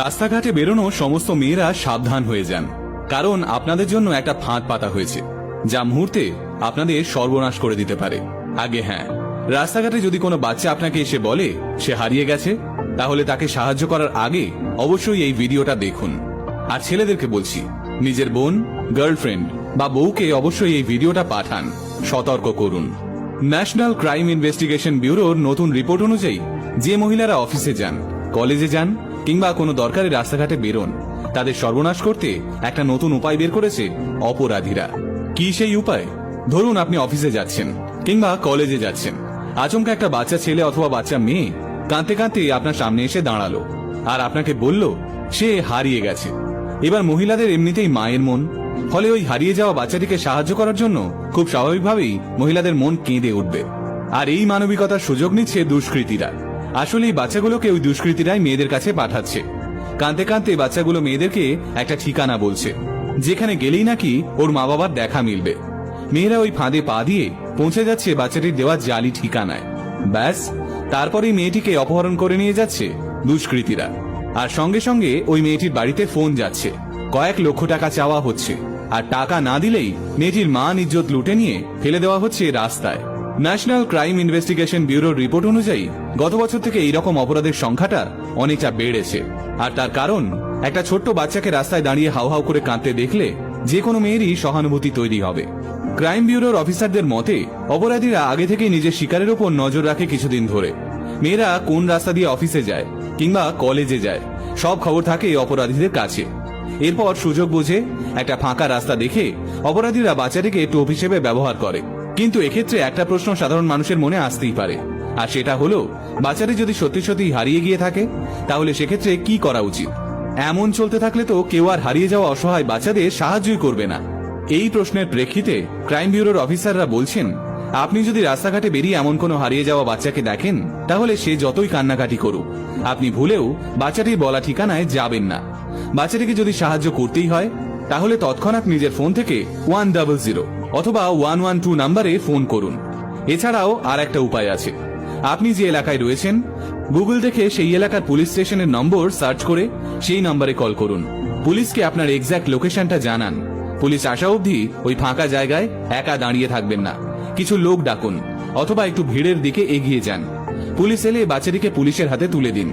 রাস্তাঘাটে বেরোনো সমস্ত মেয়েরা সাবধান হয়ে যান, কারণ আপনাদের জন্য একটা ফাঁদ পাতা হয়েছে যা মুহূর্তে আপনাদের সর্বনাশ করে দিতে পারে। আগে হ্যাঁ, রাস্তাঘাটে যদি কোনো বাচ্চা আপনাকে এসে বলে সে হারিয়ে গেছে, তাহলে তাকে সাহায্য করার আগে অবশ্যই এই ভিডিওটা দেখুন। আর ছেলেদেরকে বলছি, নিজের বোন, গার্লফ্রেন্ড বা বউকে অবশ্যই এই ভিডিওটা পাঠান, সতর্ক করুন। ন্যাশনাল ক্রাইম ইনভেস্টিগেশন ব্যুরোর নতুন রিপোর্ট অনুযায়ী যে মহিলারা অফিসে যান, কলেজে যান কিংবা কোনো দরকারি রাস্তাঘাটে বেরোন, তাদের সর্বনাশ করতে একটা নতুন উপায় বের করেছে অপরাধীরা। কি সেই উপায়? ধরুন আপনি অফিসে যাচ্ছেন কিংবা কলেজে যাচ্ছেন, আচমকা একটা বাচ্চা ছেলে অথবা বাচ্চা মেয়ে কাঁদতে কাঁদতে আপনার সামনে এসে দাঁড়ালো আর আপনাকে বলল সে হারিয়ে গেছে। এবার মহিলাদের এমনিতেই মায়ের মন, ফলে ওই হারিয়ে যাওয়া বাচ্চাটিকে সাহায্য করার জন্য খুব স্বাভাবিকভাবেই মহিলাদের মন কেঁদে উঠবে। আর এই মানবিকতার সুযোগ নিচ্ছে দুষ্কৃতীরা। আসলে এই বাচ্চাগুলোকে ওই দুষ্কৃতীরাই মেয়েদের কাছে পাঠাচ্ছে। কাঁদতে কাঁদতে বাচ্চাগুলো মেয়েদেরকে একটা ঠিকানা বলছে, যেখানে গেলেই নাকি ওর মা বাবার দেখা মিলবে। মেয়েরা ওই ফাঁদে পা দিয়ে পৌঁছে যাচ্ছে বাচ্চাটির দেওয়া জালি ঠিকানায়। ব্যাস, তারপরেই মেয়েটিকে অপহরণ করে নিয়ে যাচ্ছে দুষ্কৃতীরা। আর সঙ্গে সঙ্গে ওই মেয়েটির বাড়িতে ফোন যাচ্ছে, কয়েক লক্ষ টাকা চাওয়া হচ্ছে, আর টাকা না দিলেই মেয়েটির মান ইজ্জত লুটে নিয়ে ফেলে দেওয়া হচ্ছে রাস্তায়। ন্যাশনাল ক্রাইম ইনভেস্টিগেশন ব্যুরোর রিপোর্ট অনুযায়ী গত বছর থেকে এইরকম অপরাধের সংখ্যাটা অনেকটা বেড়েছে। আর তার কারণ, একটা ছোট্ট বাচ্চাকে রাস্তায় দাঁড়িয়ে হাউ হাউ করে কাঁদতে দেখলে যে কোনো মেয়েরই সহানুভূতি তৈরি হবে। ক্রাইম ব্যুরোর অফিসারদের মতে, অপরাধীরা আগে থেকেই নিজের শিকারের উপর নজর রাখে কিছুদিন ধরে। মেয়েরা কোন রাস্তা দিয়ে অফিসে যায় কিংবা কলেজে যায়, সব খবর থাকে অপরাধীদের কাছে। এরপর সুযোগ বুঝে একটা ফাঁকা রাস্তা দেখে অপরাধীরা বাচ্চাটিকে টোপ হিসেবে ব্যবহার করে। কিন্তু এক্ষেত্রে একটা প্রশ্ন সাধারণ মানুষের মনে আসতেই পারে, আর সেটা হলো, বাচ্চাটি যদি সত্যি সত্যি হারিয়ে গিয়ে থাকে, তাহলে সেক্ষেত্রে কি করা উচিত? এমন চলতে থাকলে তো কেউ আর হারিয়ে যাওয়া অসহায় বাচ্চাদের সাহায্যই করবে না। এই প্রশ্নের প্রেক্ষিতে ক্রাইম ব্যুরোর অফিসাররা বলছেন, আপনি যদি রাস্তাঘাটে বেরিয়ে এমন কোনো হারিয়ে যাওয়া বাচ্চাকে দেখেন, তাহলে সে যতই কান্নাকাটি করুক, আপনি ভুলেও বাচ্চাটির বলা ঠিকানায় যাবেন না। বাচ্চাটিকে যদি সাহায্য করতেই হয়, তাহলে তৎক্ষণাৎ নিজের ফোন থেকে 100 অথবা 112 নাম্বারে ফোন করুন। এছাড়াও আর একটা উপায় আছে, আপনি যে এলাকায় রয়েছেন, গুগল দেখে সেই এলাকার পুলিশ স্টেশনের নম্বর সার্চ করে সেই নম্বরে কল করুন। পুলিশকে আপনার এক্সাক্ট লোকেশনটা জানান। পুলিশ আসা অবধি ওই ফাঁকা জায়গায় একা দাঁড়িয়ে থাকবেন না, কিছু লোক ডাকুন অথবা একটু ভিড়ের দিকে এগিয়ে যান। পুলিশ এলে বাচ্চাটিকে পুলিশের হাতে তুলে দিন।